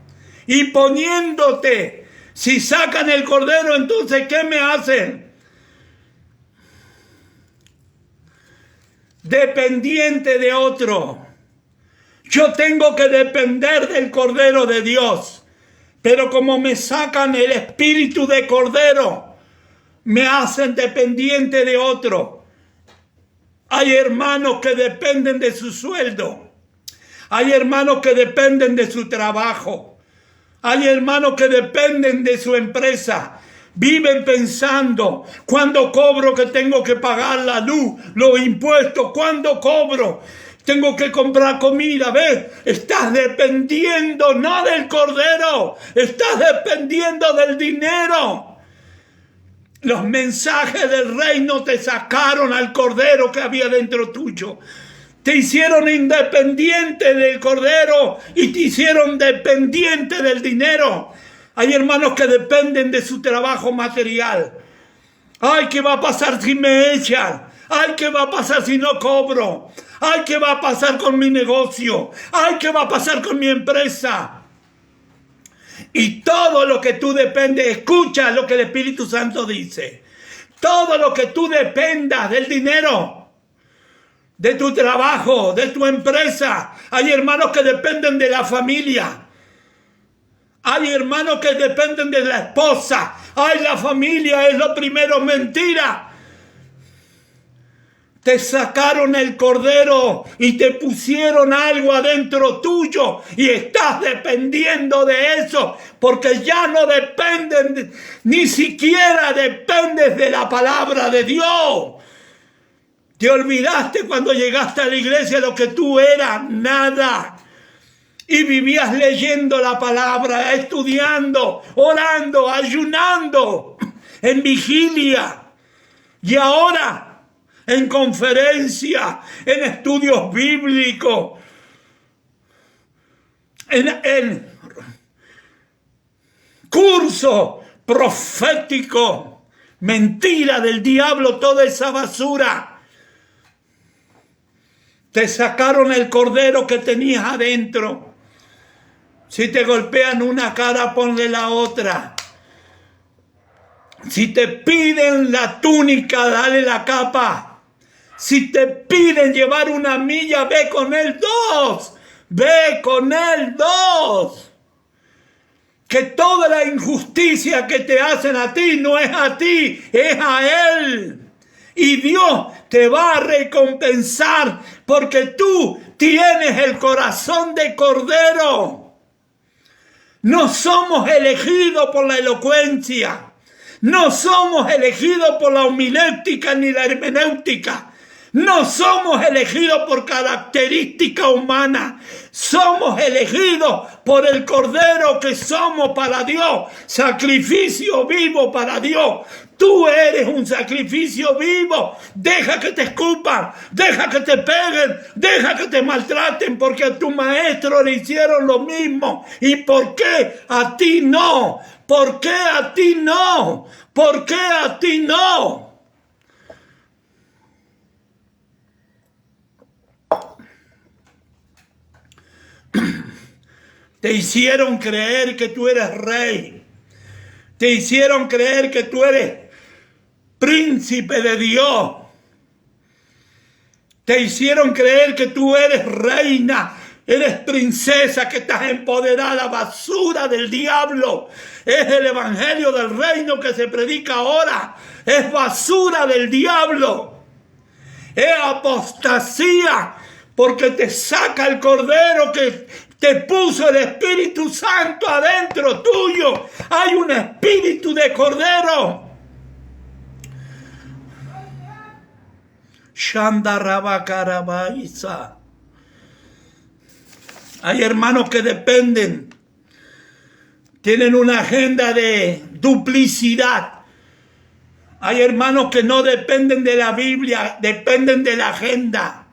Y poniéndote, si sacan el cordero, entonces ¿qué me hacen? Dependiente de otro. Yo tengo que depender del Cordero de Dios, pero como me sacan el espíritu de Cordero, me hacen dependiente de otro. Hay hermanos que dependen de su sueldo, hay hermanos que dependen de su trabajo, hay hermanos que dependen de su empresa. Viven pensando, ¿cuándo cobro que tengo que pagar la luz, los impuestos? ¿Cuándo cobro? Tengo que comprar comida, ¿ves? Estás dependiendo no del cordero, estás dependiendo del dinero. Los mensajes del reino te sacaron al cordero que había dentro tuyo. Te hicieron independiente del cordero y te hicieron dependiente del dinero. Hay hermanos que dependen de su trabajo material. Ay, ¿qué va a pasar si me echan? Ay, ¿qué va a pasar si no cobro? Ay, ¿qué va a pasar con mi negocio? Ay, ¿qué va a pasar con mi empresa? Y todo lo que tú dependes, escucha lo que el Espíritu Santo dice. Todo lo que tú dependas del dinero, de tu trabajo, de tu empresa. Hay hermanos que dependen de la familia. Hay hermanos que dependen de la esposa. Ay, la familia es lo primero. Mentira. Te sacaron el cordero y te pusieron algo adentro tuyo y estás dependiendo de eso, porque ya no dependen, ni siquiera dependes de la palabra de Dios. Te olvidaste cuando llegaste a la iglesia lo que tú eras, nada. Y vivías leyendo la palabra, estudiando, orando, ayunando, en vigilia. Y ahora, en conferencia, en estudios bíblicos, en curso profético. Mentira del diablo, toda esa basura. Te sacaron el cordero que tenías adentro. Si te golpean una cara, ponle la otra. Si te piden la túnica, dale la capa. Si te piden llevar una milla, ve con él 2. Ve con él 2. Que toda la injusticia que te hacen a ti no es a ti, es a él. Y Dios te va a recompensar porque tú tienes el corazón de cordero. No somos elegidos por la elocuencia. No somos elegidos por la homilética ni la hermenéutica. No somos elegidos por característica humana. Somos elegidos por el Cordero que somos para Dios. Sacrificio vivo para Dios. Tú eres un sacrificio vivo. Deja que te escupan, deja que te peguen, deja que te maltraten, porque a tu maestro le hicieron lo mismo. ¿Y por qué a ti no? ¿Por qué a ti no? ¿Por qué a ti no? Te hicieron creer que tú eres rey. Te hicieron creer que tú eres príncipe de Dios. Te hicieron creer que tú eres reina, eres princesa, que estás empoderada. Basura del diablo. Es el evangelio del reino que se predica ahora. Es basura del diablo. Es apostasía, porque te saca el cordero que te puso el Espíritu Santo adentro tuyo. Hay un espíritu de cordero. Shandarabakarabaisa. Hay hermanos que dependen, tienen una agenda de duplicidad. Hay hermanos que no dependen de la Biblia, dependen de la agenda.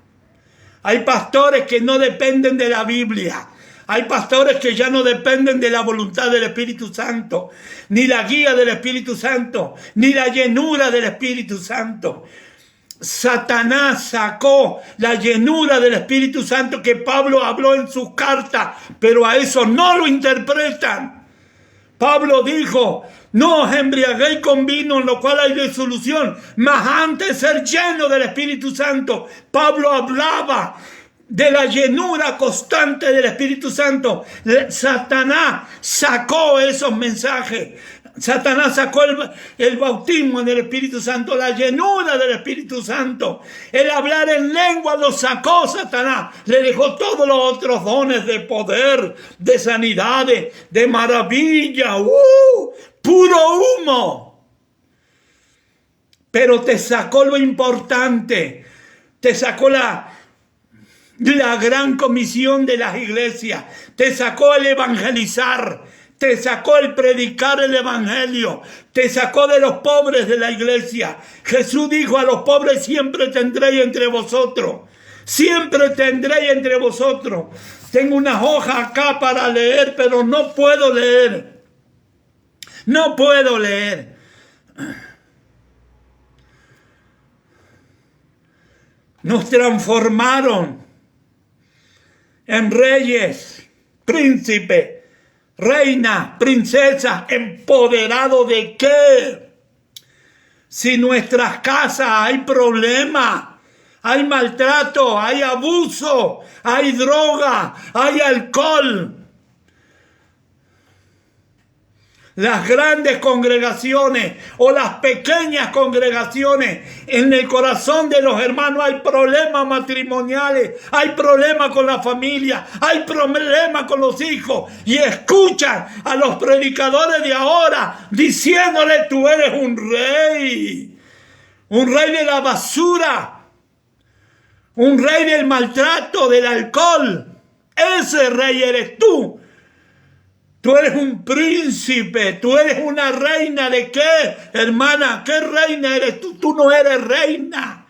Hay pastores que no dependen de la Biblia. Hay pastores que ya no dependen de la voluntad del Espíritu Santo, ni la guía del Espíritu Santo, ni la llenura del Espíritu Santo. Satanás sacó la llenura del Espíritu Santo que Pablo habló en sus cartas, pero a eso no lo interpretan. Pablo dijo: no os embriaguéis con vino, en lo cual hay disolución, mas antes ser lleno del Espíritu Santo. Pablo hablaba de la llenura constante del Espíritu Santo. Satanás sacó esos mensajes. Satanás sacó el bautismo en el Espíritu Santo, la llenura del Espíritu Santo. El hablar en lengua lo sacó Satanás. Le dejó todos los otros dones de poder, de sanidades, de maravilla. Puro humo. Pero te sacó lo importante. Te sacó la gran comisión de las iglesias. Te sacó el evangelizar. Te sacó el predicar el evangelio. Te sacó de los pobres de la iglesia. Jesús dijo: a los pobres siempre tendréis entre vosotros. Siempre tendréis entre vosotros. Tengo unas hojas acá para leer, pero no puedo leer. No puedo leer. Nos transformaron en reyes, príncipes, reina, princesa. ¿Empoderado de qué? Si en nuestras casas hay problemas, hay maltrato, hay abuso, hay droga, hay alcohol. Las grandes congregaciones o las pequeñas congregaciones, en el corazón de los hermanos hay problemas matrimoniales, hay problemas con la familia, hay problemas con los hijos, y escuchan a los predicadores de ahora diciéndole: tú eres un rey de la basura, un rey del maltrato, del alcohol. Ese rey eres tú. Tú eres un príncipe, tú eres una reina. ¿De qué, hermana? ¿Qué reina eres tú? Tú no eres reina.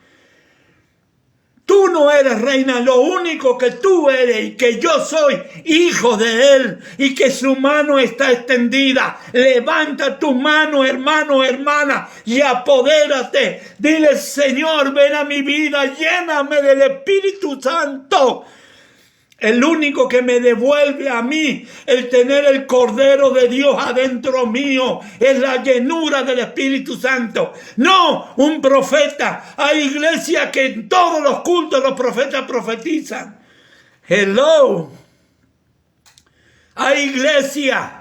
Tú no eres reina. Lo único que tú eres, y que yo soy hijo de Él, y que su mano está extendida. Levanta tu mano, hermano, hermana, y apodérate. Dile: Señor, ven a mi vida, lléname del Espíritu Santo. El único que me devuelve a mí el tener el Cordero de Dios adentro mío es la llenura del Espíritu Santo. No un profeta. Hay iglesias que en todos los cultos los profetas profetizan. Hello. Hay iglesias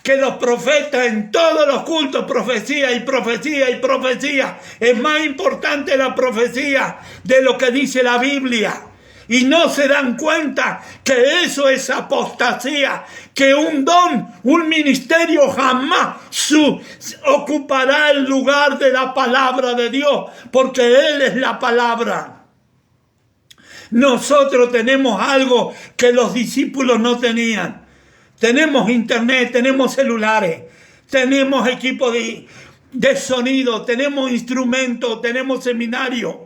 que los profetas en todos los cultos, profecía y profecía y profecía. Es más importante la profecía de lo que dice la Biblia. Y no se dan cuenta que eso es apostasía, que un don, un ministerio jamás ocupará el lugar de la palabra de Dios, porque Él es la palabra. Nosotros tenemos algo que los discípulos no tenían. Tenemos internet, tenemos celulares, tenemos equipo de sonido, tenemos instrumentos, tenemos seminarios.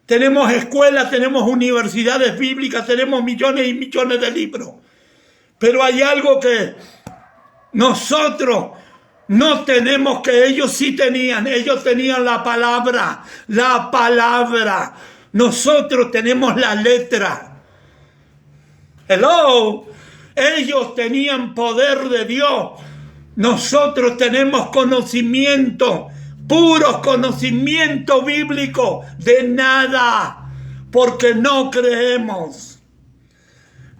Tenemos escuelas, tenemos universidades bíblicas, tenemos millones y millones de libros. Pero hay algo que nosotros no tenemos, que ellos sí tenían. Ellos tenían la palabra, la palabra. Nosotros tenemos la letra. Hello. Ellos tenían poder de Dios. Nosotros tenemos conocimiento, puro conocimiento bíblico de nada, porque no creemos.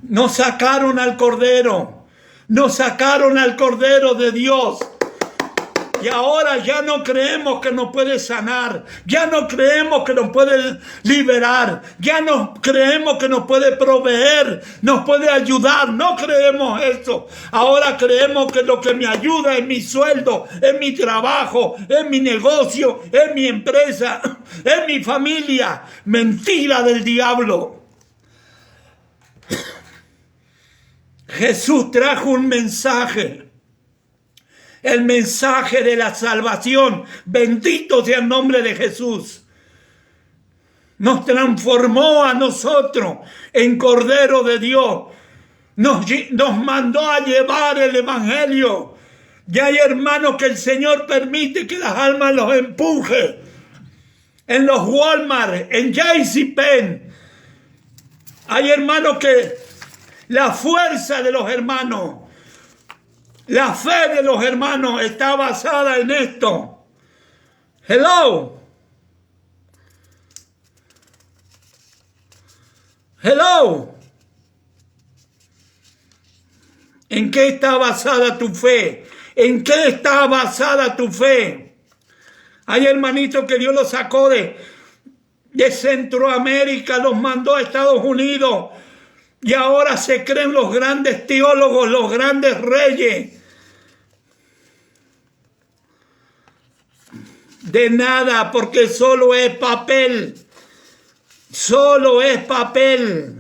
Nos sacaron al Cordero de Dios. Y ahora ya no creemos que nos puede sanar, ya no creemos que nos puede liberar, ya no creemos que nos puede proveer, nos puede ayudar, no creemos eso. Ahora creemos que lo que me ayuda es mi sueldo, es mi trabajo, es mi negocio, es mi empresa, es mi familia. Mentira del diablo. Jesús trajo un mensaje. El mensaje de la salvación. Bendito sea el nombre de Jesús. Nos transformó a nosotros en Cordero de Dios. Nos mandó a llevar el Evangelio. Y hay hermanos que el Señor permite que las almas los empuje. En los Walmart, en JCPenney. Hay hermanos que la fuerza de los hermanos, la fe de los hermanos está basada en esto. Hello. Hello. ¿En qué está basada tu fe? ¿En qué está basada tu fe? Hay hermanitos que Dios los sacó de Centroamérica, los mandó a Estados Unidos y ahora se creen los grandes teólogos, los grandes reyes. De nada, porque solo es papel. Solo es papel.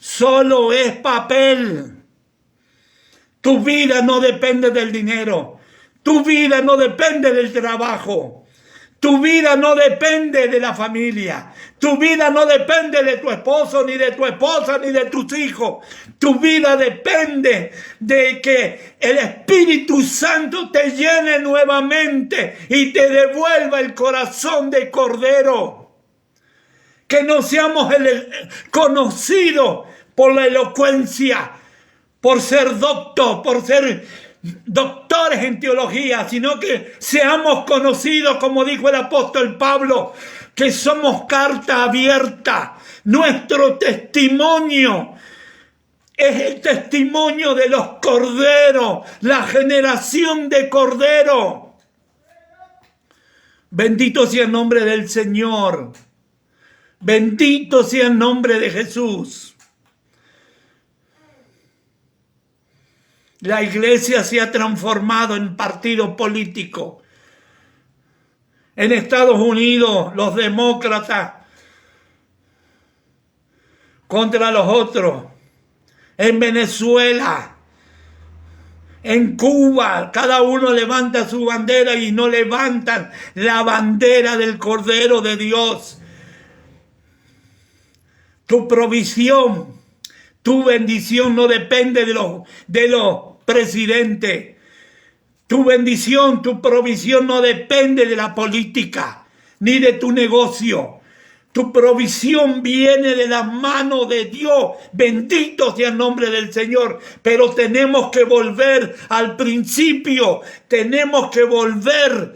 Solo es papel. Tu vida no depende del dinero. Tu vida no depende del trabajo. Tu vida no depende de la familia. Tu vida no depende de tu esposo, ni de tu esposa, ni de tus hijos. Tu vida depende de que el Espíritu Santo te llene nuevamente y te devuelva el corazón de Cordero. Que no seamos conocidos por la elocuencia, por ser doctores en teología, sino que seamos conocidos, como dijo el apóstol Pablo, que somos carta abierta. Nuestro testimonio es el testimonio de los corderos, la generación de Cordero. Bendito sea el nombre del Señor. Bendito sea el nombre de Jesús. La iglesia se ha transformado en partido político. En Estados Unidos, los demócratas contra los otros. En Venezuela, en Cuba, cada uno levanta su bandera y no levantan la bandera del Cordero de Dios. Tu provisión, tu bendición no depende de los presidentes. Tu bendición, tu provisión no depende de la política ni de tu negocio. Tu provisión viene de la mano de Dios. Bendito sea el nombre del Señor. Pero tenemos que volver al principio. Tenemos que volver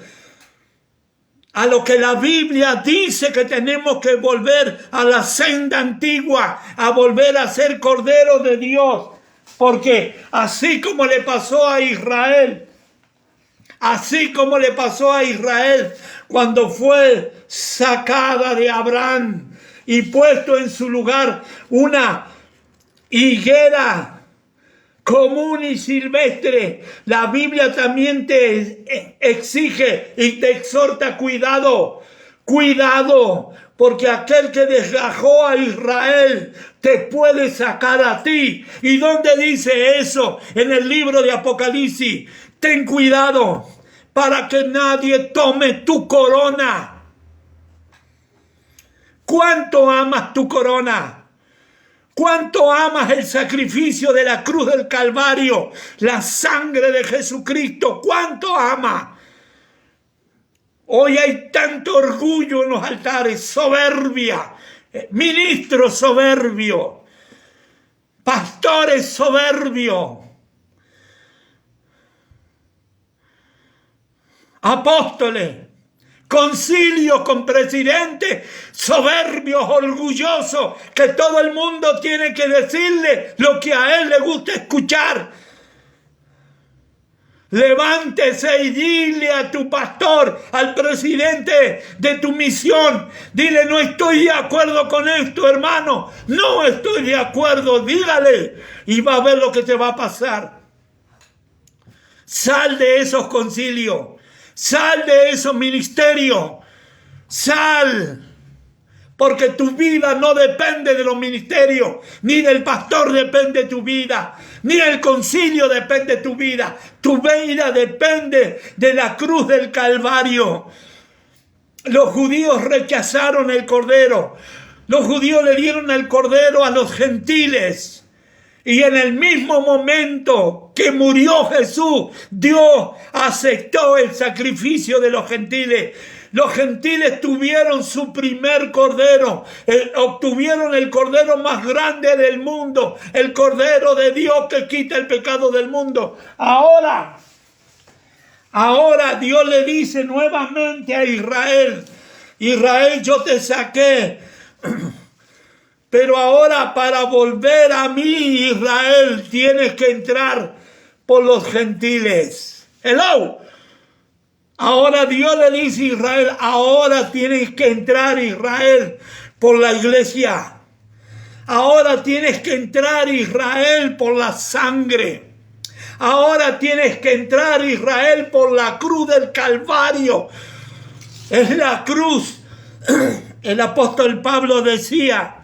a lo que la Biblia dice, que tenemos que volver a la senda antigua, a volver a ser corderos de Dios. Porque así como le pasó a Israel, cuando fue sacada de Abraham y puesto en su lugar una higuera común y silvestre, la Biblia también te exige y te exhorta: cuidado, porque aquel que desgajó a Israel te puede sacar a ti. ¿Y dónde dice eso? En el libro de Apocalipsis. Ten cuidado para que nadie tome tu corona. ¿Cuánto amas tu corona? ¿Cuánto amas el sacrificio de la cruz del Calvario? La sangre de Jesucristo. ¿Cuánto amas? Hoy hay tanto orgullo en los altares, soberbia. ministros soberbios, pastores soberbios, apóstoles, concilios con presidentes soberbios, orgullosos, que todo el mundo tiene que decirle lo que a él le gusta escuchar. Levántese y dile a tu pastor, al presidente de tu misión, dile: no estoy de acuerdo con esto, hermano, no estoy de acuerdo, dígale, y va a ver lo que te va a pasar. Sal de esos concilios, sal de esos ministerios, sal. Porque tu vida no depende de los ministerios, ni del pastor depende tu vida, ni del concilio depende tu vida. Tu vida depende de la cruz del Calvario. Los judíos rechazaron el Cordero. Los judíos le dieron el Cordero a los gentiles. Y en el mismo momento que murió Jesús, Dios aceptó el sacrificio de los gentiles. Los gentiles tuvieron su primer cordero, obtuvieron el cordero más grande del mundo, el cordero de Dios que quita el pecado del mundo. Ahora Dios le dice nuevamente a Israel: Israel, yo te saqué, pero ahora para volver a mí, Israel, tienes que entrar por los gentiles. Hello. Ahora Dios le dice a Israel: ahora tienes que entrar, Israel, por la iglesia. Ahora tienes que entrar, Israel, por la sangre. Ahora tienes que entrar, Israel, por la cruz del Calvario. Es la cruz. El apóstol Pablo decía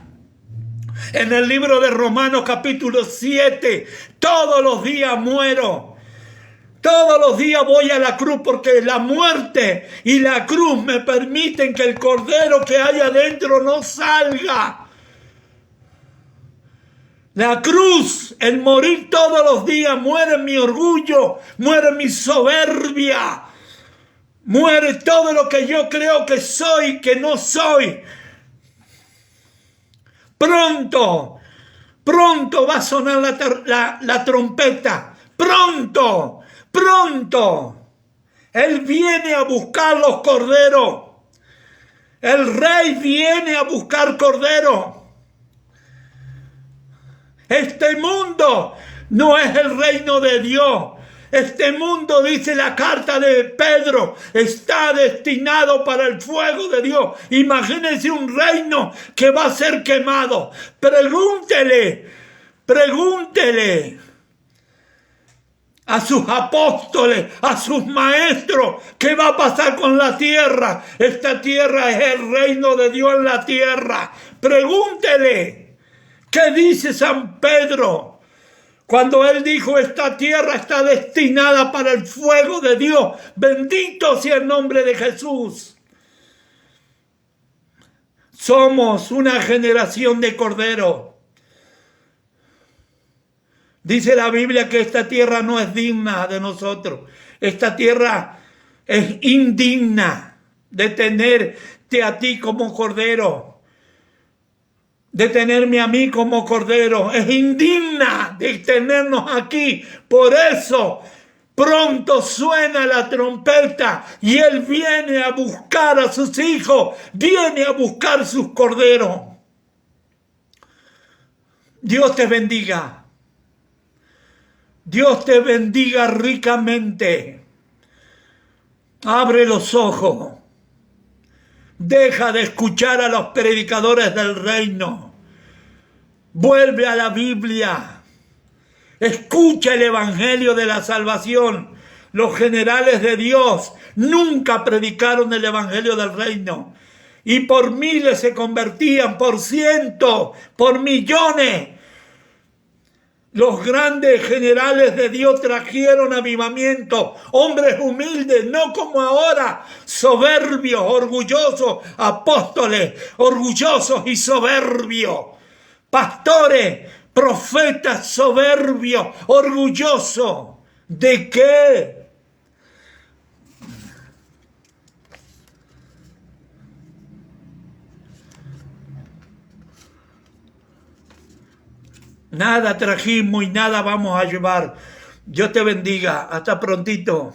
en el libro de Romanos capítulo 7, todos los días muero. Todos los días voy a la cruz, porque la muerte y la cruz me permiten que el cordero que hay adentro no salga. La cruz, el morir todos los días, muere mi orgullo, muere mi soberbia, muere todo lo que yo creo que soy, que no soy. Pronto va a sonar la trompeta, pronto. Él viene a buscar los corderos. El rey viene a buscar corderos. Este mundo no es el reino de Dios. Este mundo, dice la carta de Pedro, está destinado para el fuego de Dios. Imagínense un reino que va a ser quemado. Pregúntele a sus apóstoles, a sus maestros, ¿qué va a pasar con la tierra? Esta tierra es el reino de Dios en la tierra. Pregúntele, ¿qué dice San Pedro? Cuando él dijo: esta tierra está destinada para el fuego de Dios. Bendito sea el nombre de Jesús. Somos una generación de corderos. Dice la Biblia que esta tierra no es digna de nosotros. Esta tierra es indigna de tenerte a ti como cordero, de tenerme a mí como cordero. Es indigna de tenernos aquí. Por eso pronto suena la trompeta y Él viene a buscar a sus hijos, viene a buscar sus corderos. Dios te bendiga. Dios te bendiga ricamente. Abre los ojos. Deja de escuchar a los predicadores del reino. Vuelve a la Biblia. Escucha el evangelio de la salvación. Los generales de Dios nunca predicaron el evangelio del reino. Y por miles se convertían, por cientos, por millones. Los grandes generales de Dios trajeron avivamiento, hombres humildes, no como ahora, soberbios, orgullosos, apóstoles, orgullosos y soberbios, pastores, profetas soberbios, orgullosos. ¿De qué? Nada trajimos y nada vamos a llevar. Dios te bendiga. Hasta prontito.